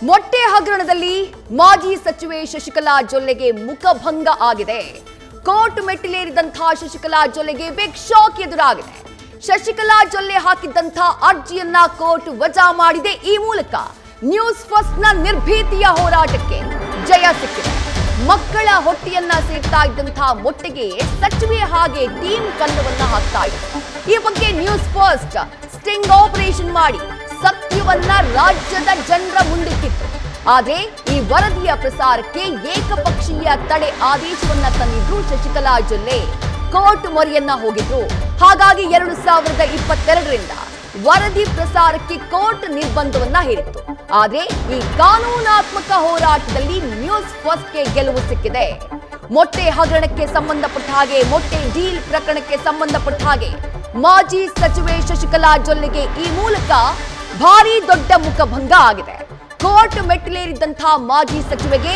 ಮೊಟ್ಟೆ ಹಗರಣದಲ್ಲಿ ಮಾಜಿ ಸಚಿವೆ ಶಶಿಕಲಾ ಜೊಲ್ಲೆಗೆ ಮುಖಭಂಗ ಆಗಿದೆ. ಕೋರ್ಟ್ ಮೆಟ್ಟಿಲೇರಿದಂತಹ ಶಶಿಕಲಾ ಜೊಲ್ಲೆಗೆ ಬಿಗ್ ಶಾಕ್ ಎದುರಾಗಿದೆ. ಶಶಿಕಲಾ ಜೊಲ್ಲೆ ಹಾಕಿದ್ದಂತಹ ಅರ್ಜಿಯನ್ನ ಕೋರ್ಟ್ ವಜಾ ಮಾಡಿದೆ. ಈ ಮೂಲಕ ನ್ಯೂಸ್ ಫಸ್ಟ್ ನ ನಿರ್ಭೀತಿಯ ಹೋರಾಟಕ್ಕೆ ಜಯ ಸಿಕ್ಕಿದೆ. ಮಕ್ಕಳ ಹೊಟ್ಟೆಯನ್ನ ಸೇರ್ತಾ ಇದ್ದಂತಹ ಮೊಟ್ಟೆಗೆ ಸಚಿವೆ ಹಾಗೆ ಟೀಮ್ ಕನ್ನವನ್ನ ಹಾಕ್ತಾ ಇದೆ. ಈ ಬಗ್ಗೆ ನ್ಯೂಸ್ ಫಸ್ಟ್ ಸ್ಟಿಂಗ್ ಆಪರೇಷನ್ ಮಾಡಿ ಸತ್ಯವನ್ನ ರಾಜ್ಯದ ಜನರ ಮುಂದಿಟ್ಟಿತ್ತು. ಆದ್ರೆ ಈ ವರದಿಯ ಪ್ರಸಾರಕ್ಕೆ ಏಕಪಕ್ಷೀಯ ತಡೆ ಆದೇಶವನ್ನ ತಂದಿದ್ರು ಶಶಿಕಲಾ ಜೊಲ್ಲೆ. ಕೋರ್ಟ್ ಮೊರೆಯನ್ನ ಹೋಗಿದ್ರು. ಹಾಗಾಗಿ 2022ರಿಂದ ವರದಿ ಪ್ರಸಾರಕ್ಕೆ ಕೋರ್ಟ್ ನಿರ್ಬಂಧವನ್ನ ಹೇರಿತ್ತು. ಆದ್ರೆ ಈ ಕಾನೂನಾತ್ಮಕ ಹೋರಾಟದಲ್ಲಿ ನ್ಯೂಸ್ ಫಸ್ಟ್ಗೆ ಗೆಲುವು ಸಿಕ್ಕಿದೆ. ಮೊಟ್ಟೆ ಹಗರಣಕ್ಕೆ ಸಂಬಂಧಪಟ್ಟ ಹಾಗೆ, ಮೊಟ್ಟೆ ಡೀಲ್ ಪ್ರಕರಣಕ್ಕೆ ಸಂಬಂಧಪಟ್ಟ ಹಾಗೆ ಮಾಜಿ ಸಚಿವೆ ಶಶಿಕಲಾ ಜೊಲ್ಲೆಗೆ ಈ ಮೂಲಕ ಭಾರಿ ದೊಡ್ಡ ಮುಖಭಂಗ ಆಗಿದೆ. ಕೋರ್ಟ್ ಮೆಟ್ಟಿಲೇರಿದ್ದಂತಹ ಮಾಜಿ ಸಚಿವೆಗೆ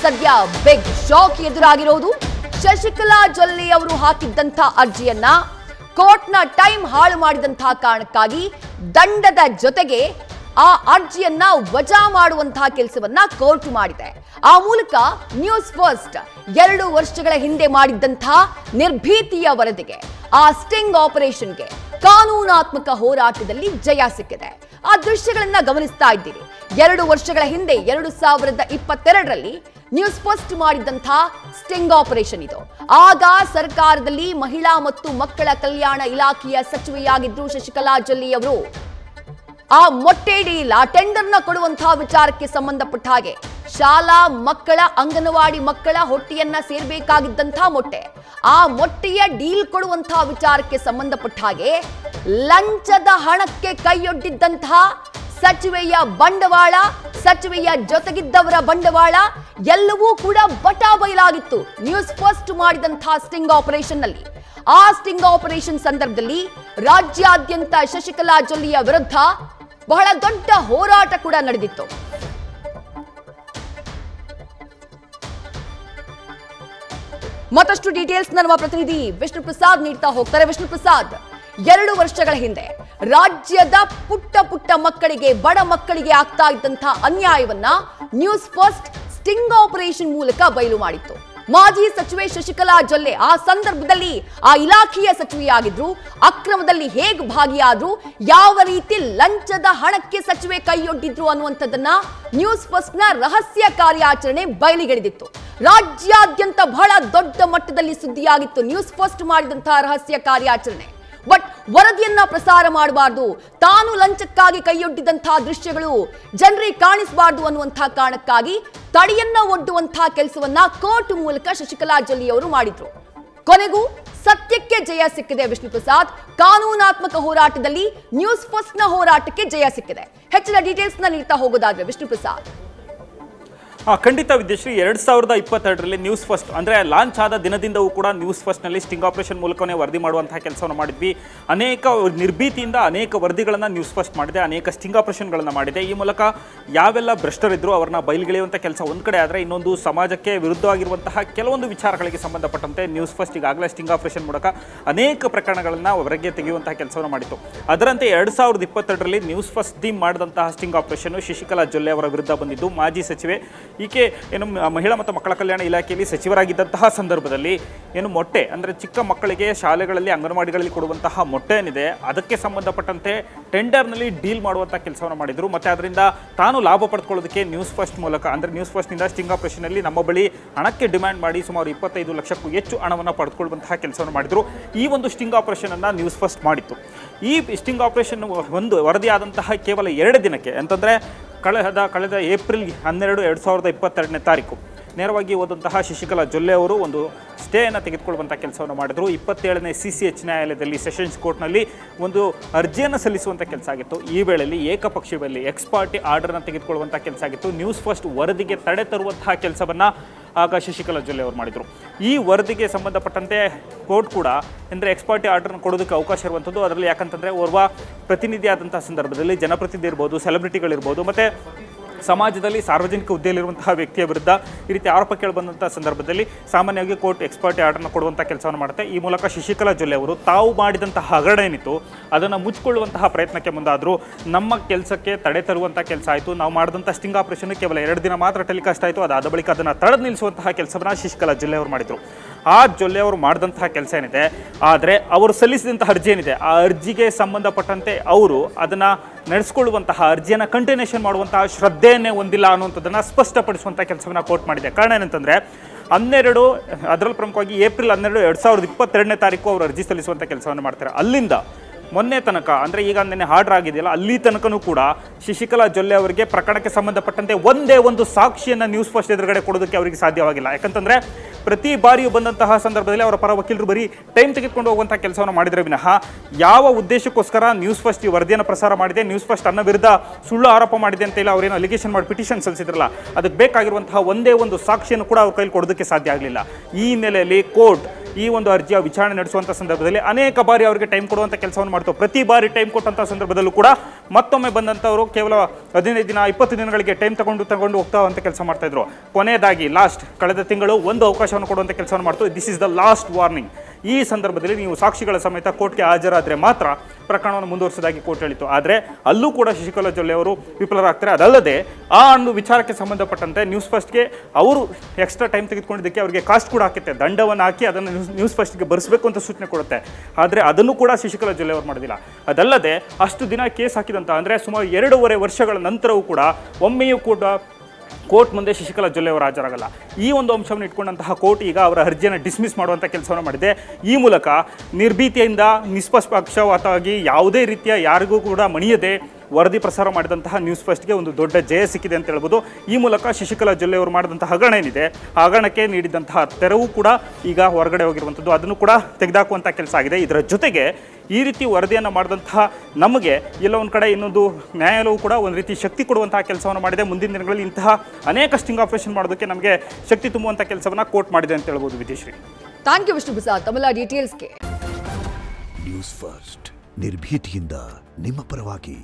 ಸದ್ಯ ಬಿಗ್ ಶಾಕ್ ಎದುರಾಗಿರೋದು. ಶಶಿಕಲಾ ಜೊಲ್ಲೆ ಅವರು ಹಾಕಿದ್ದಂತಹ ಅರ್ಜಿಯನ್ನ ಕೋರ್ಟ್ನ ಟೈಮ್ ಹಾಳು ಮಾಡಿದಂತಹ ಕಾರಣಕ್ಕಾಗಿ ದಂಡದ ಜೊತೆಗೆ ಆ ಅರ್ಜಿಯನ್ನ ವಜಾ ಮಾಡುವಂತಹ ಕೆಲಸವನ್ನ ಕೋರ್ಟ್ ಮಾಡಿದೆ. ಆ ಮೂಲಕ ನ್ಯೂಸ್ ಫಸ್ಟ್ 2 ವರ್ಷಗಳ ಹಿಂದೆ ಮಾಡಿದ್ದಂತಹ ನಿರ್ಭೀತಿಯ ವರದಿಗೆ, ಆ ಸ್ಟಿಂಗ್ ಆಪರೇಷನ್ಗೆ ಕಾನೂನಾತ್ಮಕ ಹೋರಾಟದಲ್ಲಿ ಜಯ ಸಿಕ್ಕಿದೆ. ಆ ದೃಶ್ಯಗಳನ್ನ ಗಮನಿಸ್ತಾ ಇದ್ದೀರಿ. 2 ವರ್ಷಗಳ ಹಿಂದೆ 2022ರಲ್ಲಿ ನ್ಯೂಸ್ ಫಸ್ಟ್ ಮಾಡಿದಂತಹ ಸ್ಟಿಂಗ್ ಆಪರೇಷನ್ ಇದು. ಆಗ ಸರ್ಕಾರದಲ್ಲಿ ಮಹಿಳಾ ಮತ್ತು ಮಕ್ಕಳ ಕಲ್ಯಾಣ ಇಲಾಖೆಯ ಸಚಿವೆಯಾಗಿದ್ರು ಶಶಿಕಲಾ ಜೊಲ್ಲೆ ಅವರು. ಆ ಮೊಟ್ಟೆ ಡೀಲ್, ಆ ಟೆಂಡರ್ನ ಕೊಡುವಂತಹ ವಿಚಾರಕ್ಕೆ ಸಂಬಂಧಪಟ್ಟ ಹಾಗೆ ಶಾಲಾ ಮಕ್ಕಳ, ಅಂಗನವಾಡಿ ಮಕ್ಕಳ ಹೊಟ್ಟೆಯನ್ನ ಸೇರ್ಬೇಕಾಗಿದ್ದಂತಹ ಮೊಟ್ಟೆ, ಆ ಮೊಟ್ಟೆಯ ಡೀಲ್ ಕೊಡುವಂತಹ ವಿಚಾರಕ್ಕೆ ಸಂಬಂಧಪಟ್ಟ ಹಾಗೆ ಲಂಚದ ಹಣಕ್ಕೆ ಕೈಯೊಡ್ಡಿದ್ದಂತಹ ಸಚಿವೆಯ ಬಂಡವಾಳ, ಸಚಿವೆಯ ಜೊತೆಗಿದ್ದವರ ಬಂಡವಾಳ ಎಲ್ಲವೂ ಕೂಡ ಬಟಾ ಬಯಲಾಗಿತ್ತು ನ್ಯೂಸ್ ಫಸ್ಟ್ ಮಾಡಿದಂತಹ ಸ್ಟಿಂಗ್ ಆಪರೇಷನ್ ನಲ್ಲಿ. ಆ ಸ್ಟಿಂಗ್ ಆಪರೇಷನ್ ಸಂದರ್ಭದಲ್ಲಿ ರಾಜ್ಯಾದ್ಯಂತ ಶಶಿಕಲಾ ಜೊಲ್ಲೆಯ ವಿರುದ್ಧ ಬಹಳ ದೊಡ್ಡ ಹೋರಾಟ ಕೂಡ ನಡೆದಿತ್ತು. ಮತ್ತಷ್ಟು ಡೀಟೇಲ್ಸ್ ನಮ್ಮ ಪ್ರತಿನಿಧಿ ವಿಷ್ಣು ಪ್ರಸಾದ್ ನೀಡ್ತಾ ಹೋಗ್ತಾರೆ. ವಿಷ್ಣು ಪ್ರಸಾದ್, 2 ವರ್ಷಗಳ ಹಿಂದೆ ರಾಜ್ಯದ ಪುಟ್ಟ ಮಕ್ಕಳಿಗೆ, ಬಡ ಮಕ್ಕಳಿಗೆ ಆಗ್ತಾ ಇದ್ದಂತಹ ಅನ್ಯಾಯವನ್ನ ನ್ಯೂಸ್ ಫಸ್ಟ್ ಸ್ಟಿಂಗ್ ಆಪರೇಷನ್ ಮೂಲಕ ಬಯಲು ಮಾಡಿತ್ತು. ಮಾಜಿ ಸಚಿವೆ ಶಶಿಕಲಾ ಜೊಲ್ಲೆ ಆ ಸಂದರ್ಭದಲ್ಲಿ ಆ ಇಲಾಖೆಯ ಸಚಿವೆಯಾಗಿದ್ರು. ಅಕ್ರಮದಲ್ಲಿ ಹೇಗೆ ಭಾಗಿಯಾದ್ರು, ಯಾವ ರೀತಿ ಲಂಚದ ಹಣಕ್ಕೆ ಸಚಿವೆ ಕೈಯೊಡ್ಡಿದ್ರು ಅನ್ನುವಂಥದ್ದನ್ನ ನ್ಯೂಸ್ ಫಸ್ಟ್ ನ ರಹಸ್ಯ ಕಾರ್ಯಾಚರಣೆ ಬಯಲಿಗೆಳೆದಿತ್ತು. ರಾಜ್ಯಾದ್ಯಂತ ಬಹಳ ದೊಡ್ಡ ಮಟ್ಟದಲ್ಲಿ ಸುದ್ದಿಯಾಗಿತ್ತು ನ್ಯೂಸ್ ಫಸ್ಟ್ ಮಾಡಿದಂತಹ ರಹಸ್ಯ ಕಾರ್ಯಾಚರಣೆ. ಬಟ್ ವರದಿಯನ್ನ ಪ್ರಸಾರ ಮಾಡಬಾರ್ದು, ತಾನು ಲಂಚಕ್ಕಾಗಿ ಕೈಯೊಡ್ಡಿದಂತಹ ದೃಶ್ಯಗಳು ಜನರಿಗೆ ಕಾಣಿಸಬಾರ್ದು ಅನ್ನುವಂತಹ ಕಾರಣಕ್ಕಾಗಿ ತಡೆಯನ್ನ ಒಡ್ಡುವಂತಹ ಕೆಲಸವನ್ನ ಕೋರ್ಟ್ ಮೂಲಕ ಶಶಿಕಲಾ ಜೊಲ್ಲೆ ಅವರು ಮಾಡಿದ್ರು. ಕೊನೆಗೂ ಸತ್ಯಕ್ಕೆ ಜಯ ಸಿಕ್ಕಿದೆ. ವಿಷ್ಣು ಪ್ರಸಾದ್, ಕಾನೂನಾತ್ಮಕ ಹೋರಾಟದಲ್ಲಿ ನ್ಯೂಸ್ ಫಸ್ಟ್ ನ ಹೋರಾಟಕ್ಕೆ ಜಯ ಸಿಕ್ಕಿದೆ. ಹೆಚ್ಚಿನ ಡೀಟೇಲ್ಸ್ ನ ನೀಡ್ತಾ ಹೋಗೋದಾದ್ರೆ ವಿಷ್ಣು ಪ್ರಸಾದ್. ಖಂಡಿತ ವಿದ್ಯಶ್ರೀ, 2022ರಲ್ಲಿ ನ್ಯೂಸ್ ಫಸ್ಟ್ ಅಂದರೆ ಲಾಂಚ್ ಆದ ದಿನದಿಂದವೂ ಕೂಡ ನ್ಯೂಸ್ ಫಸ್ಟ್ನಲ್ಲಿ ಸ್ಟಿಂಗ್ ಆಪರೇಷನ್ ಮೂಲಕವೇ ವರದಿ ಮಾಡುವಂತಹ ಕೆಲಸವನ್ನು ಮಾಡಿದ್ವಿ. ಅನೇಕ ನಿರ್ಭೀತಿಯಿಂದ ಅನೇಕ ವರದಿಗಳನ್ನು ನ್ಯೂಸ್ ಫಸ್ಟ್ ಮಾಡಿದೆ, ಅನೇಕ ಸ್ಟಿಂಗ್ ಆಪರೇಷನ್ಗಳನ್ನು ಮಾಡಿದೆ. ಈ ಮೂಲಕ ಯಾವೆಲ್ಲ ಭ್ರಷ್ಟರಿದ್ದರೂ ಅವ್ರನ್ನ ಬಯಲಿಗೆಳೆಯುವಂಥ ಕೆಲಸ ಒಂದು ಕಡೆ ಆದರೆ, ಇನ್ನೊಂದು ಸಮಾಜಕ್ಕೆ ವಿರುದ್ಧವಾಗಿರುವಂತಹ ಕೆಲವೊಂದು ವಿಚಾರಗಳಿಗೆ ಸಂಬಂಧಪಟ್ಟಂತೆ ನ್ಯೂಸ್ ಫಸ್ಟ್ ಈಗಾಗಲೇ ಸ್ಟಿಂಗ್ ಆಪರೇಷನ್ ಮೂಲಕ ಅನೇಕ ಪ್ರಕರಣಗಳನ್ನು ಹೊರಗೆ ತೆಗೆಯುವಂತಹ ಕೆಲಸವನ್ನು ಮಾಡಿತ್ತು. ಅದರಂತೆ 2022ರಲ್ಲಿ ನ್ಯೂಸ್ ಫಸ್ಟ್ ಟೀಮ್ ಮಾಡಿದಂತಹ ಸ್ಟಿಂಗ್ ಆಪರೇಷನ್ ಶಶಿಕಲಾ ಜೊಲ್ಲೆ ಅವರ ವಿರುದ್ಧ ಬಂದಿದ್ದು. ಮಾಜಿ ಸಚಿವೆ ಈಕೆ ಏನು ಮಹಿಳಾ ಮತ್ತು ಮಕ್ಕಳ ಕಲ್ಯಾಣ ಇಲಾಖೆಯಲ್ಲಿ ಸಚಿವರಾಗಿದ್ದಂತಹ ಸಂದರ್ಭದಲ್ಲಿ ಏನು ಮೊಟ್ಟೆ ಅಂದರೆ ಚಿಕ್ಕ ಮಕ್ಕಳಿಗೆ ಶಾಲೆಗಳಲ್ಲಿ, ಅಂಗನವಾಡಿಗಳಲ್ಲಿ ಕೊಡುವಂತಹ ಮೊಟ್ಟೆ ಏನಿದೆ ಅದಕ್ಕೆ ಸಂಬಂಧಪಟ್ಟಂತೆ ಟೆಂಡರ್ನಲ್ಲಿ ಡೀಲ್ ಮಾಡುವಂಥ ಕೆಲಸವನ್ನು ಮಾಡಿದರು. ಮತ್ತು ಅದರಿಂದ ತಾನು ಲಾಭ ಪಡೆದುಕೊಳ್ಳೋದಕ್ಕೆ ನ್ಯೂಸ್ ಫಸ್ಟ್ ಮೂಲಕ, ಅಂದರೆ ನ್ಯೂಸ್ ಫಸ್ಟ್ನಿಂದ ಸ್ಟಿಂಗ್ ಆಪರೇಷನಲ್ಲಿ ನಮ್ಮ ಬಳಿ ಹಣಕ್ಕೆ ಡಿಮ್ಯಾಂಡ್ ಮಾಡಿ ಸುಮಾರು 25 ಲಕ್ಷಕ್ಕೂ ಹೆಚ್ಚು ಹಣವನ್ನು ಪಡೆದುಕೊಳ್ಳುವಂತಹ ಕೆಲಸವನ್ನು ಮಾಡಿದರು. ಈ ಒಂದು ಸ್ಟಿಂಗ್ ಆಪರೇಷನನ್ನು ನ್ಯೂಸ್ ಫಸ್ಟ್ ಮಾಡಿತ್ತು. ಈ ಸ್ಟಿಂಗ್ ಆಪರೇಷನ್ ಒಂದು ವರದಿಯಾದಂತಹ ಕೇವಲ 2 ದಿನಕ್ಕೆ ಅಂತಂದರೆ ಕಳೆದ ಏಪ್ರಿಲ್ 12, 2022 ನೇರವಾಗಿ ಹೋದಂತಹ ಶಶಿಕಲಾ ಜೊಲ್ಲೆ ಅವರು ಒಂದು ಸ್ಟೇಯನ್ನು ತೆಗೆದುಕೊಳ್ಳುವಂಥ ಕೆಲಸವನ್ನು ಮಾಡಿದರು. 27ನೇ CCH ನ್ಯಾಯಾಲಯದಲ್ಲಿ, ಸೆಷನ್ಸ್ ಕೋರ್ಟ್ನಲ್ಲಿ ಒಂದು ಅರ್ಜಿಯನ್ನು ಸಲ್ಲಿಸುವಂಥ ಕೆಲಸ ಆಗಿತ್ತು. ಈ ವೇಳೆಯಲ್ಲಿ ಏಕಪಕ್ಷೀಯದಲ್ಲಿ ಎಕ್ಸ್ ಪಾರ್ಟಿ ಆರ್ಡರ್ನ ತೆಗೆದುಕೊಳ್ಳುವಂಥ ಕೆಲಸ ಆಗಿತ್ತು. ನ್ಯೂಸ್ ಫಸ್ಟ್ ವರದಿಗೆ ತಡೆ ತರುವಂತಹ ಕೆಲಸವನ್ನು ಆಗ ಶಶಿಕಲಾ ಜೊಲ್ಲೆ ಅವರು ಮಾಡಿದರು. ಈ ವರದಿಗೆ ಸಂಬಂಧಪಟ್ಟಂತೆ ಕೋರ್ಟ್ ಕೂಡ ಅಂದರೆ ಎಕ್ಸ್ ಪಾರ್ಟಿ ಆರ್ಡರ್ನ ಕೊಡೋದಕ್ಕೆ ಅವಕಾಶ ಇರುವಂಥದ್ದು. ಅದರಲ್ಲಿ ಯಾಕಂತಂದರೆ ಓರ್ವ ಪ್ರತಿನಿಧಿ ಆದಂಥ ಸಂದರ್ಭದಲ್ಲಿ ಜನಪ್ರತಿನಿಧಿ ಇರ್ಬೋದು, ಸೆಲೆಬ್ರಿಟಿಗಳಿರ್ಬೋದು, ಮತ್ತು ಸಮಾಜದಲ್ಲಿ ಸಾರ್ವಜನಿಕ ಹುದ್ದೆಯಲ್ಲಿರುವಂತಹ ವ್ಯಕ್ತಿಯ ವಿರುದ್ಧ ಈ ರೀತಿ ಆರೋಪ ಕೇಳಿಬಂದಂಥ ಸಂದರ್ಭದಲ್ಲಿ ಸಾಮಾನ್ಯವಾಗಿ ಕೋರ್ಟ್ ಎಕ್ಸ್ಪರ್ಟಿ ಆರ್ಡರ್ನ ಕೊಡುವಂಥ ಕೆಲಸವನ್ನು ಮಾಡುತ್ತೆ. ಈ ಮೂಲಕ ಶಶಿಕಲಾ ಜೊಲ್ಲೆ ಅವರು ತಾವು ಮಾಡಿದಂತಹ ಹಗರಣ ಏನಿತ್ತು ಅದನ್ನು ಮುಚ್ಚಿಕೊಳ್ಳುವಂತಹ ಪ್ರಯತ್ನಕ್ಕೆ ಮುಂದಾದರೂ ನಮ್ಮ ಕೆಲಸಕ್ಕೆ ತಡೆ ತರುವಂಥ ಕೆಲಸ ಆಯಿತು. ನಾವು ಮಾಡಿದಂಥ ಸ್ಟಿಂಗ್ ಆಪರೇಷನ್ ಕೇವಲ 2 ದಿನ ಮಾತ್ರ ಟೆಲಿಕಾಸ್ಟ್ ಆಯಿತು. ಅದಾದ ಬಳಿಕ ಅದನ್ನು ತಡೆದು ನಿಲ್ಲಿಸುವಂತಹ ಕೆಲಸವನ್ನು ಶಶಿಕಲಾ ಜೊಲ್ಲೆ ಅವರು ಮಾಡಿದರು. ಆ ಜೊಲ್ಲೆ ಅವರು ಮಾಡಿದಂತಹ ಕೆಲಸ ಏನಿದೆ, ಆದರೆ ಅವರು ಸಲ್ಲಿಸಿದಂತಹ ಅರ್ಜಿ ಏನಿದೆ ಆ ಅರ್ಜಿಗೆ ಸಂಬಂಧಪಟ್ಟಂತೆ ಅವರು ಅದನ್ನು ನಡೆಸ್ಕೊಳ್ಳುವಂತಹ ಅರ್ಜಿಯನ್ನು ಕಂಟಿನ್ಯೂಷನ್ ಮಾಡುವಂತಹ ಶ್ರದ್ಧೆಯನ್ನೇ ಹೊಂದಿಲ್ಲ ಅನ್ನುವಂಥದ್ದನ್ನು ಸ್ಪಷ್ಟಪಡಿಸುವಂಥ ಕೆಲಸವನ್ನು ಕೋರ್ಟ್ ಮಾಡಿದೆ. ಕಾರಣ ಏನಂತಂದರೆ 12 ಅದರಲ್ಲಿ ಪ್ರಮುಖವಾಗಿ ಏಪ್ರಿಲ್ 12, 2022ನೇ ತಾರೀಕು ಅವರು ಅರ್ಜಿ ಸಲ್ಲಿಸುವಂಥ ಕೆಲಸವನ್ನು ಮಾಡ್ತಾರೆ. ಅಲ್ಲಿಂದ ಮೊನ್ನೆ ತನಕ ಅಂದರೆ ಈಗ ನೆನ್ನೆ ಆರ್ಡರ್ ಆಗಿದೆಯಲ್ಲ ಅಲ್ಲಿ ತನಕನೂ ಕೂಡ ಶಶಿಕಲಾ ಜೊಲ್ಲೆ ಅವರಿಗೆ ಪ್ರಕರಣಕ್ಕೆ ಸಂಬಂಧಪಟ್ಟಂತೆ ಒಂದೇ ಒಂದು ಸಾಕ್ಷಿಯನ್ನು ನ್ಯೂಸ್ ಫಸ್ಟ್ ಎದುರುಗಡೆ ಕೊಡೋದಕ್ಕೆ ಅವರಿಗೆ ಸಾಧ್ಯವಾಗಿಲ್ಲ. ಯಾಕಂತಂದರೆ ಪ್ರತಿ ಬಾರಿಯೂ ಬಂದಂತಹ ಸಂದರ್ಭದಲ್ಲಿ ಅವರ ಪರ ವಕೀಲರು ಬರೀ ಟೈಮ್ ತೆಗೆದುಕೊಂಡು ಹೋಗುವಂಥ ಕೆಲಸವನ್ನು ಮಾಡಿದರೆ ವಿನಃ ಯಾವ ಉದ್ದೇಶಕ್ಕೋಸ್ಕರ ನ್ಯೂಸ್ ಫಸ್ಟ್ ಈ ವರದಿಯನ್ನು ಪ್ರಸಾರ ಮಾಡಿದೆ, ನ್ಯೂಸ್ ಫಸ್ಟ್ ಅನ್ನ ವಿರುದ್ಧ ಸುಳ್ಳು ಆರೋಪ ಮಾಡಿದೆ ಅಂತ ಇಲ್ಲ ಅವರೇನು ಅಲಿಗೇಷನ್ ಮಾಡಿ ಪಿಟಿಷನ್ ಸಲ್ಲಿಸಿದ್ರಲ್ಲ ಅದಕ್ಕೆ ಬೇಕಾಗಿರುವಂತಹ ಒಂದೇ ಒಂದು ಸಾಕ್ಷಿಯನ್ನು ಕೂಡ ಅವ್ರ ಕೈಲಿ ಕೊಡೋದಕ್ಕೆ ಸಾಧ್ಯ ಆಗಲಿಲ್ಲ. ಈ ಹಿನ್ನೆಲೆಯಲ್ಲಿ ಕೋರ್ಟ್ ಈ ಒಂದು ಅರ್ಜಿಯ ವಿಚಾರಣೆ ನಡೆಸುವಂಥ ಸಂದರ್ಭದಲ್ಲಿ ಅನೇಕ ಬಾರಿ ಅವರಿಗೆ ಟೈಮ್ ಕೊಡುವಂಥ ಕೆಲಸವನ್ನು ಮಾಡ್ತು. ಪ್ರತಿ ಬಾರಿ ಟೈಮ್ ಕೊಟ್ಟಂಥ ಸಂದರ್ಭದಲ್ಲೂ ಕೂಡ ಮತ್ತೊಮ್ಮೆ ಬಂದಂಥವರು ಕೇವಲ 15 ದಿನ 20 ದಿನಗಳಿಗೆ ಟೈಮ್ ತಗೊಂಡು ಹೋಗ್ತಾ ಅಂತ ಕೆಲಸ ಮಾಡ್ತಾ ಇದ್ರು. ಕೊನೆಯದಾಗಿ ಕಳೆದ ತಿಂಗಳು ಒಂದು ಅವಕಾಶವನ್ನು ಕೊಡುವಂಥ ಕೆಲಸವನ್ನು ಮಾಡ್ತು. This is the last warning. ಈ ಸಂದರ್ಭದಲ್ಲಿ ನೀವು ಸಾಕ್ಷಿಗಳ ಸಮೇತ ಕೋರ್ಟ್ಗೆ ಹಾಜರಾದರೆ ಮಾತ್ರ ಪ್ರಕರಣವನ್ನು ಮುಂದುವರಿಸೋದಾಗಿ ಕೋರ್ಟ್ ಹೇಳಿತ್ತು. ಆದರೆ ಅಲ್ಲೂ ಕೂಡ ಶಶಿಕಲಾ ಜೊಲ್ಲೆ ಅವರು ವಿಫಲರಾಗ್ತಾರೆ. ಅದಲ್ಲದೆ ಆ ಒಂದು ವಿಚಾರಕ್ಕೆ ಸಂಬಂಧಪಟ್ಟಂತೆ ನ್ಯೂಸ್ ಫಸ್ಟ್ಗೆ ಅವರು ಎಕ್ಸ್ಟ್ರಾ ಟೈಮ್ ತೆಗೆದುಕೊಂಡಿದ್ದಕ್ಕೆ ಅವರಿಗೆ ಕಾಸ್ಟ್ ಕೂಡ ಹಾಕುತ್ತೆ, ದಂಡವನ್ನು ಹಾಕಿ ಅದನ್ನು ನ್ಯೂಸ್ ಫಸ್ಟ್ಗೆ ಬರೆಸಬೇಕು ಅಂತ ಸೂಚನೆ ಕೊಡುತ್ತೆ. ಆದರೆ ಅದನ್ನು ಕೂಡ ಶಶಿಕಲಾ ಜೊಲ್ಲೆ ಅವರು ಮಾಡೋದಿಲ್ಲ. ಅದಲ್ಲದೆ ಅಷ್ಟು ದಿನ ಕೇಸ್ ಹಾಕಿದಂಥ ಅಂದರೆ ಸುಮಾರು 2.5 ವರ್ಷಗಳ ನಂತರವೂ ಕೂಡ ಒಮ್ಮೆಯೂ ಕೂಡ ಕೋರ್ಟ್ ಮುಂದೆ ಶಶಿಕಲಾ ಜೊಲ್ಲೆ ಅವರು ಹಾಜರಾಗಲ್ಲ. ಈ ಒಂದು ಅಂಶವನ್ನು ಇಟ್ಕೊಂಡಂತಹ ಕೋರ್ಟ್ ಈಗ ಅವರ ಅರ್ಜಿಯನ್ನು ಡಿಸ್ಮಿಸ್ ಮಾಡುವಂಥ ಕೆಲಸವನ್ನು ಮಾಡಿದೆ. ಈ ಮೂಲಕ ನಿರ್ಭೀತಿಯಿಂದ ನಿಷ್ಪಕ್ಷಪಾತವಾಗಿ ಯಾವುದೇ ರೀತಿಯ ಯಾರಿಗೂ ಕೂಡ ಮಣಿಯದೆ ವರದಿ ಪ್ರಸಾರ ಮಾಡಿದಂತಹ ನ್ಯೂಸ್ ಫಸ್ಟ್ಗೆ ಒಂದು ದೊಡ್ಡ ಜಯ ಸಿಕ್ಕಿದೆ ಅಂತ ಹೇಳ್ಬೋದು. ಈ ಮೂಲಕ ಶಶಿಕಲಾ ಜೊಲ್ಲೆ ಅವರು ಮಾಡಿದಂತಹ ಹಗರಣ ಏನಿದೆ ಆ ಹಗರಣಕ್ಕೆ ನೀಡಿದಂತಹ ತೆರವು ಕೂಡ ಈಗ ಹೊರಗಡೆ ಹೋಗಿರುವಂಥದ್ದು, ಅದನ್ನು ಕೂಡ ತೆಗೆದುಹಾಕುವಂಥ ಕೆಲಸ ಆಗಿದೆ. ಇದರ ಜೊತೆಗೆ ಈ ರೀತಿ ವರದಿಯನ್ನು ಮಾಡಿದಂತಹ ನಮಗೆ ಎಲ್ಲ ಒಂದು ಕಡೆ ಇನ್ನೊಂದು ನ್ಯಾಯಾಲಯವು ಕೂಡ ಒಂದು ರೀತಿ ಶಕ್ತಿ ಕೊಡುವಂತಹ ಕೆಲಸವನ್ನು ಮಾಡಿದೆ. ಮುಂದಿನ ದಿನಗಳಲ್ಲಿ ಇಂತಹ ಅನೇಕ ಸ್ಟಿಂಗ್ ಆಪರೇಷನ್ ಮಾಡೋದಕ್ಕೆ ನಮಗೆ ಶಕ್ತಿ ತುಂಬುವಂಥ ಕೆಲಸವನ್ನು ಕೋರ್ಟ್ ಮಾಡಿದೆ ಅಂತ ಹೇಳ್ಬೋದು. ವಿದ್ಯಶ್ರೀ, ಥ್ಯಾಂಕ್ ಯು ವಿಷ್ಣು ಪ್ರಸಾದ್ ತಮ್ಮೆಲ್ಲ ಡೀಟೇಲ್ಸ್ಗೆ. ನ್ಯೂಸ್ ಫಸ್ಟ್ ನಿರ್ಭೀತಿಯಿಂದ ನಿಮ್ಮ ಪರವಾಗಿ.